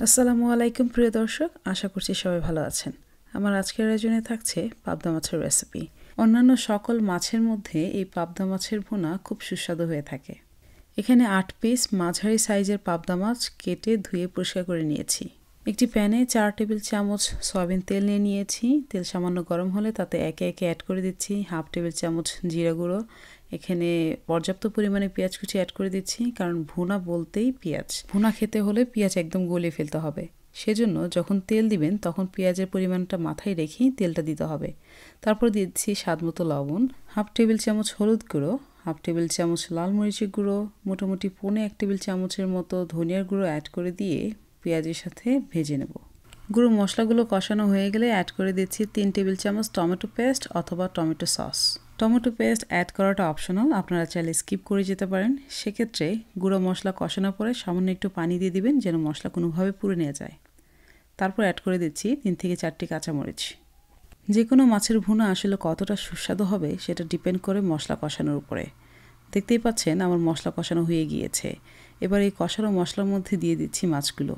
আসসালামু আলাইকুম প্রিয় দর্শক, আশা করছি সবাই ভালো আছেন। আমার আজকের আয়োজনে থাকছে পাবদা মাছের রেসিপি। অন্যান্য সকল মাছের মধ্যে এই পাবদা মাছের ভুনা খুব সুস্বাদু হয়ে থাকে। এখানে 8 পিস মাঝারি সাইজের পাবদা মাছ কেটে ধুয়ে পরিষ্কার করে নিয়েছি। একটি প্যানে 4 টেবিল চামচ সয়াবিন তেল নিয়ে নিয়েছি। তেল সামান্য গরম হলে তাতে একে একে অ্যাড করে দিচ্ছি হাফ টেবিল চামচ জিরা গুঁড়ো। এখানে পর্যাপ্ত পরিমাণে পেঁয়াজ কুচি অ্যাড করে দিচ্ছি, কারণ ভুনা বলতেই পেঁয়াজ। ভুনা খেতে হলে পেঁয়াজ একদম গলিয়ে ফেলতে হবে। সেজন্য যখন তেল দিবেন তখন পেঁয়াজের পরিমাণটা মাথায় রেখেই তেলটা দিতে হবে। তারপর দিচ্ছি স্বাদমতো লবণ, হাফ টেবিল চামচ হলুদ গুঁড়ো, হাফ টেবিল চামচ লাল মরিচের গুঁড়ো, মোটামুটি 1.5 টেবিল চামচের মতো ধনিয়ার গুঁড়ো অ্যাড করে দিয়ে পেঁয়াজের সাথে ভেজে নেব। গুঁড়ো মশলাগুলো কষানো হয়ে গেলে অ্যাড করে দিচ্ছি 3 টেবিল চামচ টমেটো পেস্ট অথবা tomato sauce. Tomato paste add করাটা অপশনাল, আপনারা চাইলে স্কিপ করে যেতে পারেন। সেক্ষেত্রে গুঁড়ো মশলা কষানোর পরে সামান্য একটু পানি দিয়ে দিবেন যেন মশলা কোনোভাবে পুড়ে নিয়ে যায়। তারপর অ্যাড করে দিচ্ছি 3 থেকে 4টি কাঁচামরিচ। যে কোনো মাছের ভুনা আসলে কতটা সুস্বাদু হবে সেটা ডিপেন্ড করে মশলা কষানোর উপরে। দেখতেই পাচ্ছেন আমার মশলা কষানো হয়ে গিয়েছে। এবার এই কষানো মশলার মধ্যে দিয়ে দিচ্ছি মাছগুলো।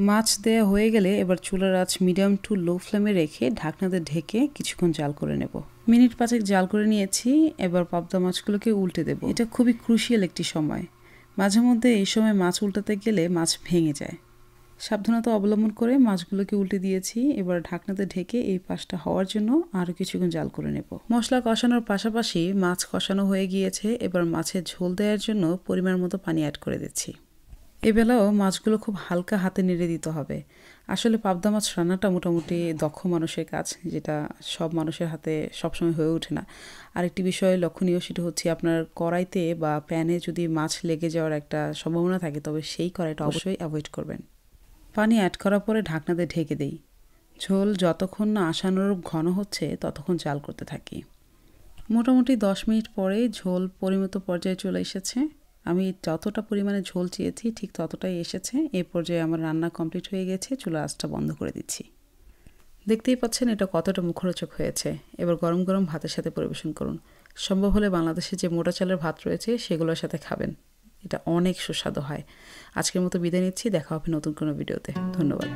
মাছ দেয়া হয়ে গেলে এবার চুলার আঁচ মিডিয়াম টু লো ফ্লেমে রেখে ঢাকনাতে ঢেকে কিছুক্ষণ জাল করে নেব। মিনিট 5 জাল করে নিয়েছি। এবার পাবদা মাছগুলোকে উল্টে দেব। এটা খুবই ক্রুশিয়াল একটি সময়। মাঝে মধ্যে এই সময় মাছ উল্টাতে গেলে মাছ ভেঙে যায়। সাবধানতা অবলম্বন করে মাছগুলোকে উল্টে দিয়েছি। এবার ঢাকনাতে ঢেকে এই পাশটা হওয়ার জন্য আরও কিছুক্ষণ জাল করে নেব। মশলা কষানোর পাশাপাশি মাছ কষানো হয়ে গিয়েছে। এবার মাছের ঝোল দেওয়ার জন্য পরিমাণ মতো পানি অ্যাড করে দিচ্ছি। এবেলাও মাছগুলো খুব হালকা হাতে নেড়ে দিতে হবে। আসলে পাবদা মাছ রান্নাটা মোটামুটি দক্ষ মানুষের কাজ, যেটা সব মানুষের হাতে সবসময় হয়ে ওঠে না। আরেকটি বিষয় লক্ষণীয়, সেটা হচ্ছে আপনার কড়াইতে বা প্যানে যদি মাছ লেগে যাওয়ার একটা সম্ভাবনা থাকে তবে সেই কড়াইটা অবশ্যই অ্যাভয়েড করবেন। পানি অ্যাড করার পরে ঢাকনাতে ঢেকে দেই। ঝোল যতক্ষণ না আশানুরূপ ঘন হচ্ছে ততক্ষণ জাল করতে থাকি। মোটামুটি 10 মিনিট পরেই ঝোল পরিমিত পর্যায়ে চলে এসেছে। আমি যতটা পরিমাণে ঝোল চেয়েছি ঠিক ততটাই এসেছে। এই পর্যায়ে আমার রান্না কমপ্লিট হয়ে গেছে। চুলার আঁচটা বন্ধ করে দিচ্ছি। দেখতেই পাচ্ছেন এটা কতটা মুখরোচক হয়েছে। এবার গরম গরম ভাতের সাথে পরিবেশন করুন। সম্ভব হলে বাংলাদেশে যে মোটা চালের ভাত রয়েছে সেগুলোর সাথে খাবেন। এটা অনেক সুস্বাদু হয়। আজকের মতো বিদায় নিচ্ছি। দেখা হবে নতুন কোনো ভিডিওতে। ধন্যবাদ।